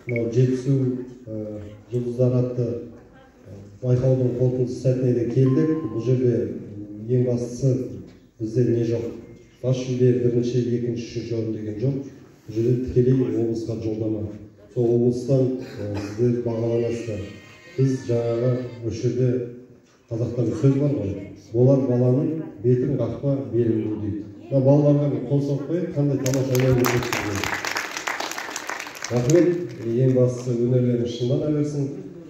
мынау жетісу жұлдыздар атты байқаудың қорытындысы сәтіне де келдік. Бұл жерде ең бастысы бізде не жоқ. Бас жүлде бірінші, екінші, үшінші орын деген жоқ. Бұл жерде тікелей облысқа жолдама. Сол облыстан сіздер бағаланасыздар. Біз жаңағы осы жерде қазақтан сөз бар ғой. Болар баланың бетін қақпа белін бу дейді. Балаларға қол соқпай қандай тамаша ойнап жүрсіздер. Рахмет, ең бастысы өнерлеріңіз шыңдана берсін.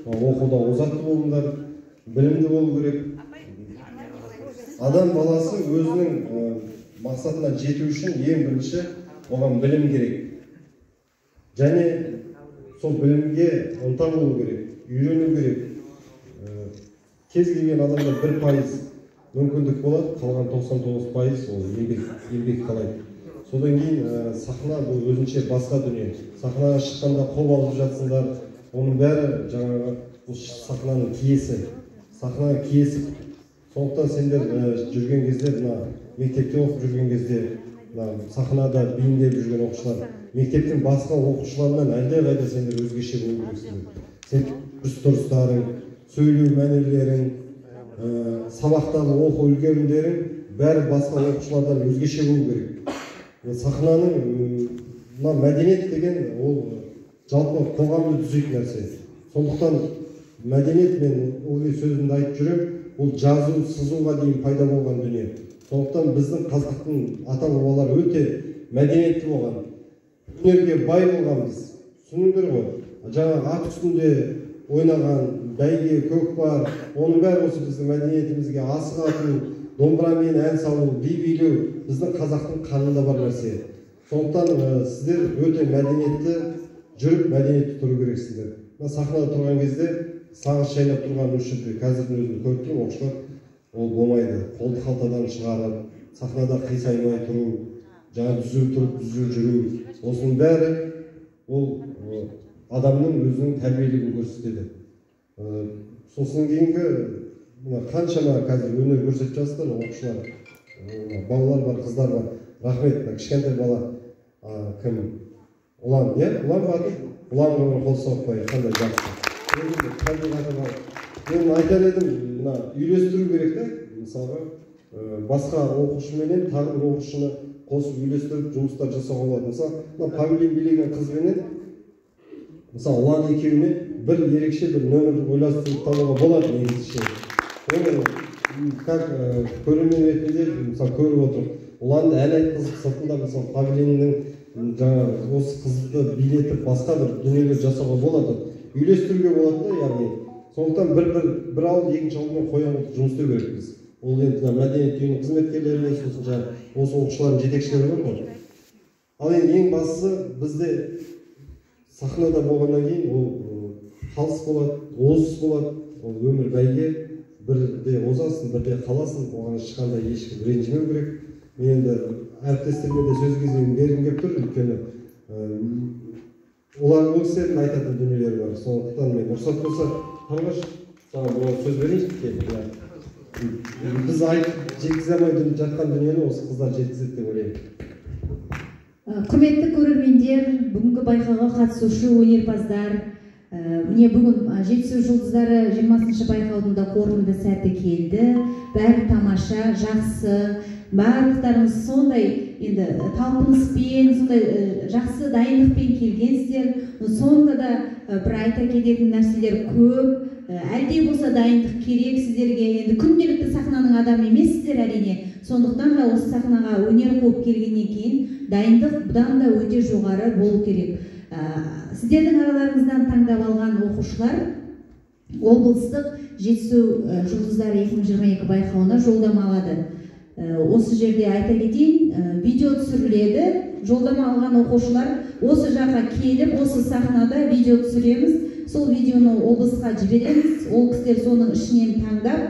Оқуда озатты болыңдар, білімді болу керек. Адам баласы өзінің мақсатына жету үшін ең бірінші оған білім керек. Және сол білімге ынта болу керек, үйрену керек. Кез келген адамда 1% мүмкіндік болады, қалған 99% ол еңбек қалайды. Содан кейін сахна бұл өзінше басқа дүние. Сахнаға шыққанда қол алып жатсыңдар, оның бәрі жаңағы сахнаның киесі. Сахнаның киесі. Сондықтан сендер жүрген кезде, мектепте оқып жүрген кезде, сахнада бейімдеп жүрген оқушылар, мектептің басқа оқушыларынан әлдеқайда сендер өзгеше болу керексіңдер. Сен дұрыс-дұрыстарың, сөйлеу мәнерлерің, сабақтағы оқу үлгерімдерің бәрі басқа оқушылардан өзгеше болу керек. Сахнаның мәдениет деген ол жалпы қоғамды түзейтін нәрсе. Сондықтан мәдениет мен ылғи сөзімді айтып жүрем, ол жазу, сызуға дейін пайда болған дүние. Сондықтан біздің қазақтың ата-бабалары өте мәдениетті болған. Өнерге бай болғанбыз. Түсініңдер ғой. Жаңағы ат үстінде ойнаған, бәйге, көкпар, оның бәрі осы біздің мәдениетімізге асық ату, домбырамен ән салу, би билеу біздің қазақтың қанында бар нәрсе. Сондықтан сіздер өте мәдениетті жүріп, мәдениетті тұру керексіздер. Сахнада тұрған кезде сағыз шайнап тұрған үшін қазірдің өзін көріп тұрмын, оқушылар ол болмайды. Қолды қалтадан шығарып, сахнада қисаймай тұру, жаңа түзу тұрып, түзу жүру, осының бәрі ол адамның өзінің тәрбиелігін көрсетеді. Сосын кейінгі қаншама қазір өнер көрсетіп жатсыздар, оқушылар, балалар бар, қыздар бар. Рахмет, кішкентай бала кім? Ұлан, ұлан бар? Ұланға қол соқпай, қандай жақсы. Мен айтар едім, үйлестіру керек та, мысалға, басқа оқушыменен тағы бір оқушыны қосып үйлестіріп жұмыстар жасауға болады. Мысалы, павильон билеген қызбенен, мысалы, ұлан екеуіне бір ерекше бір нөмір ойластырып табуға болады негізінше. Оны как көрермен ретінде мысалы көріп отыр. Ұланды ән айтқызып сыртында мысалы павильонның жаңағы осы қызды билетіп басқа бір дүниелер жасауға болады. Үйлестіруге болады да, яғни. Сондықтан бір ауыл екінші ауылмен қоян жұмыс істеу керек біз. Ол енді мәдениет үйінің қызметкерлеріне, сосын жаңағы осы оқушылардың жетекшілері бар ғой. Ал енді ең бастысы бізде сахнада болғаннан кейін ол қалыс болады, озыс болады, ол өмір бәйге, бірде озасың, бірде қаласың, оған ешқандай ешкім ренжімеу керек. Мен енді әріптестеріме де сөз кезегін бергім келіп тұр, өйткені олар ол кісілердің айтатын дүниелері бар. Сондықтан мен рұқсат болса, Қарлаш, саған бұған сөз берейін. Біз айтып жеткізе алмай жатқан дүниені осы қыздар жеткізеді деп ойлаймын. Құрметті көрермендер, бүгінгі байқауға қатысушы өнерпаздар, міне бүгін жетісу жұлдыздары 20-шы байқаудың да қорытынды сәті келді. Бәрі тамаша, жақсы, барлықтарыңыз сондай енді талпыныспен, сондай жақсы дайындықпен келгенсіздер. Соңында да бір айта кететін нәрселер көп. Әлде болса дайындық керек сіздерге. Енді күнделікті сахнаның адамы емессіздер әрине. Сондықтан да осы сахнаға өнер қуып келгеннен кейін дайындық бұдан да өте жоғары болу керек. Сіздердің араларыңыздан таңдап алған оқушылар облыстық жетісу жұлдыздары 2022 байқауына жолдама алады. Осы жерде айта кетейін, видео түсіріледі. Жолдама алған оқушылар осы жаққа келіп, осы сахнада видео түсіреміз. Сол видеоны облысқа жібереміз. Ол кісілер соның ішінен таңдап,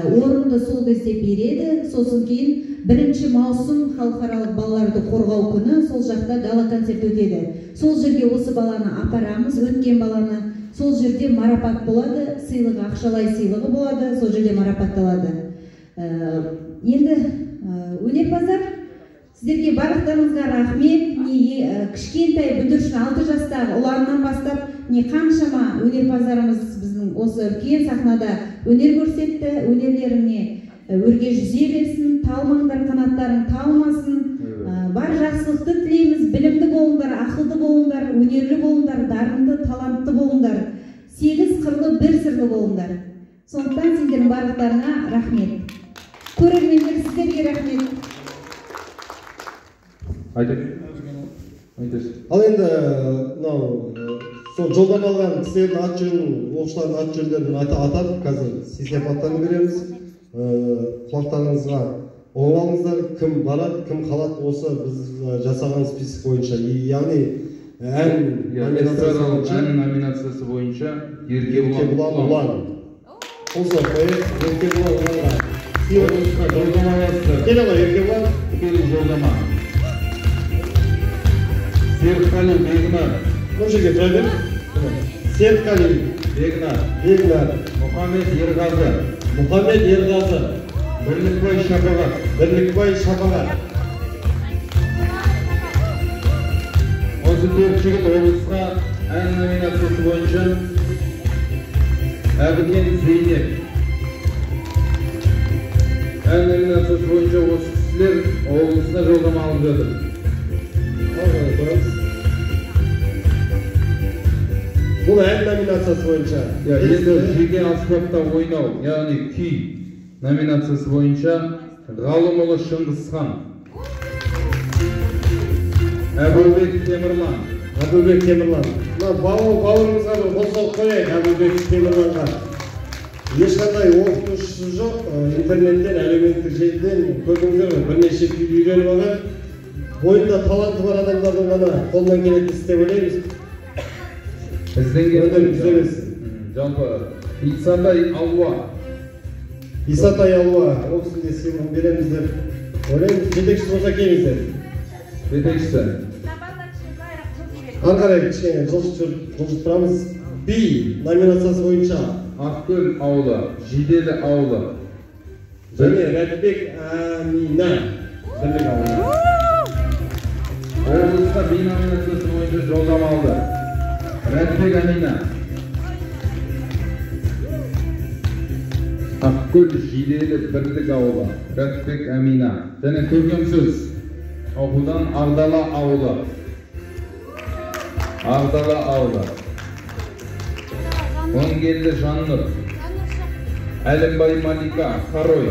орынды сол кезде береді. Сосын кейін 1 маусым халықаралық балаларды қорғау күні сол жақта гала концерт өтеді. Сол жерге осы баланы апарамыз, өткен баланы. Сол жерде марапат болады, сыйлығы, ақшалай сыйлығы болады, сол жерде марапатталады. Енді өнерпаздар, Сіздерге барлықтарыңызға рахмет. Кішкентай бүлдіршін 6 жастағы ұланнан бастап қаншама өнерпаздарымыз біздің осы үлкен сахнада өнер көрсетті. Өнерлеріне өрге жүзе берсін, талмаңдар, қанаттарың талмасын. Бар жақсылықты тілейміз. Білімді болыңдар, ақылды болыңдар, өнерлі болыңдар, дарынды, талантты болыңдар. 8 қырлы, 1 сырлы болыңдар. Сондықтан сендердің барлықтарыңа рахмет. Көрермендер, сіздерге рахмет. Ал енді сол жолдан алған кісілердің ат жөнін, оқушылардың ат жөндерін атап, қазір сый-сияпаттарын береміз. Құлақтарыңызға оңалыңыздар, кім барады, кім қалады, осы біз жасаған список бойынша. Яғни ән номинациясы бойынша Еркебұлан Ұлан. Осы Еркебұлан Ұланға жолдама аласыздар. Кел ала Еркебұлан. Тікелей жолдама. Серікқали Бегнар. Бұл жерге тұра бер. Серікқали Бегнар. Мұхаммед Ерғазы. Бірлікбай Шапағат. Осы 4 жігіт облысқа ән номинациясы бойынша Әбікен Зейнеп. Ән номинациясы бойынша осы кісілер облысына жолдама алып жатыр. Бұл ән номинациясы бойынша. Енді жеке аспапта ойнау, яғни күй номинациясы бойынша Ғалымұлы Шыңғысхан. Әбубек Темірлан. Бауырымызға қосылып қояйық Әбубек Темірланға. Ешқандай оқытушысы жоқ, интернеттен, әлеуметтік желіден көрдіңіздер ғой, бірнеше күйді үйреніп алған. Бойында таланты бар адамдардың ғана қолынан келетін істеп ойлаймыз. Жалпы Исатай Алуа, ол кісінде сыйлығын береміздер. Ойлаймыз, жетекшісі болса келіңіздер. Жетекшісі. Ары қарай кішкене жылжыттырамыз. Би номинациясы бойынша Ақкөл ауылы, Жиделі ауылы. Және Рәтбек Амина. Бірлік ауылы. Облысқа би номинациясы бойынша жолдама алды. Рәтбек Амина. Ақкөл Жиделі бірлік ауылы. Рәтбек Амина. Және көркем сөз. Оқудан Ардала ауылы. Оңгелді Жаннұр. Әлімбай Малика Харой.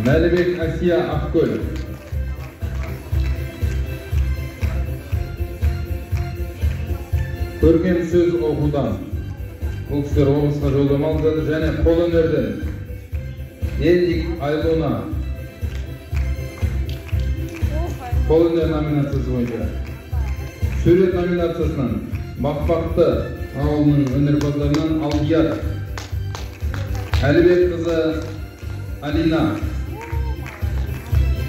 Мәлібек Асия Ақкөл. Көркем сөз оқудан. Бұл кісілер облысқа жолдама алып жатыр. Және қолөнерден Елдик Айлуна. Қолөнер номинациясы бойынша. Сурет номинациясынан Бақбақты ауылының өнерпаздарынан Алдияр. Әлібек қызы Алина.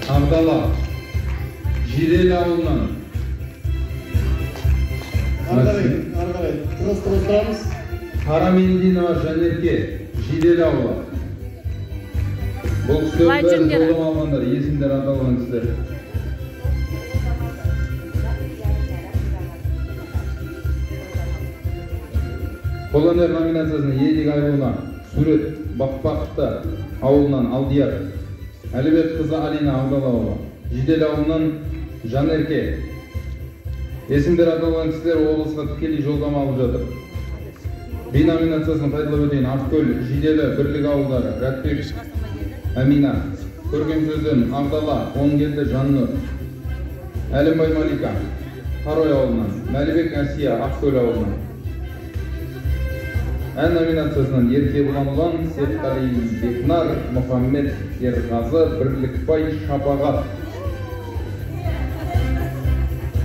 Ардала. Жиделі ауылынан. Арғарай, тығыз-тығыздамыз. Қарамендинова Жанерке. Жиделі ауылы. Бұл кісілер жолдама алғандар, есімдер аталған кісілер. Қолөнер номинациясының Елдик Айлуна. Сурет Бақбақты ауылынан Алдияр. Әлібек қызы Алина Ардала ауылы. Жиделі ауылынан Жанерке. Есімдер аталған кісілер облысқа тікелей жолдама алып жатыр. Би номинациясының пайдалап өтейін. Ақкөл Жиделі бірлік ауылдары. Рәтбек Амина. Көркем сөзден Ардала. Оңгелді Жаннұр. Әлімбай Малика Харой ауылынан. Мәлібек Асия Ақкөл ауылынан. Ән номинациясынан Еркебұлан Ұлан, Серікқали Бегнар, Мұхаммед Ерғазы, Бірлікбай Шапағат.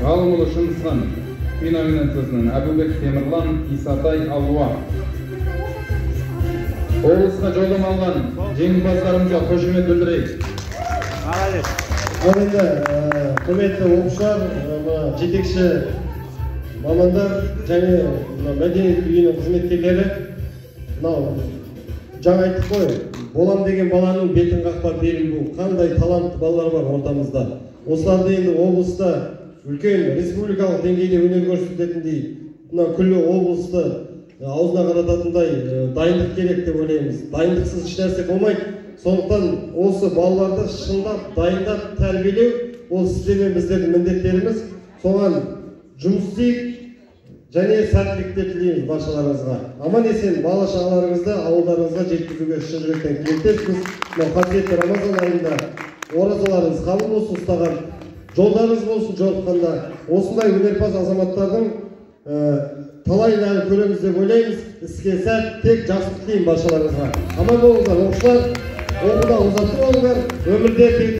Ғалымұлы Шыңғысхан. Би номинациясынан Әбубек Темірлан, Исатай Алуа. Облысқа жолдама алған жеңімпаздарымызға қошемет білдірейік. Ал енді құрметті оқушылар, жетекші мамандар және мәдениет үйінің қызметкерлері, жаңа айттық қой, болам деген баланың бетін қақпап берін бұл. Қандай талантты балалар бар ортамызда. Осыларды енді облыста үлкен республикалық деңгейде өнер көрсететіндей, мына күллі облысты аузына қарататындай дайындық керек деп ойлаймыз. Дайындықсыз ешнәрсе болмайды. Сондықтан осы балаларды шындап, дайындап, тәрбиелеу ол сіздер мен біздердің міндеттеріміз. Соған жұмыс істейік және сәттіліктер тілейміз баршаларыңызға. Аман есен бала-шағаларыңызды ауылдарыңызға жеткізуге шын жүректен тілектеспіз. Мынау қасиетті Рамазан айында оразаларыңыз қабыл болсын, ұстаған жолдарыңыз болсын жорыққанда. Осындай өнерпаз азаматтардың талайын әлі көреміз деп ойлаймыз. Іске сәт, тек жақсылық тілеймін баршаларыңызға. Аман болыңыздар, оқушылар, оқуда ұзатты болыңдар, өмірде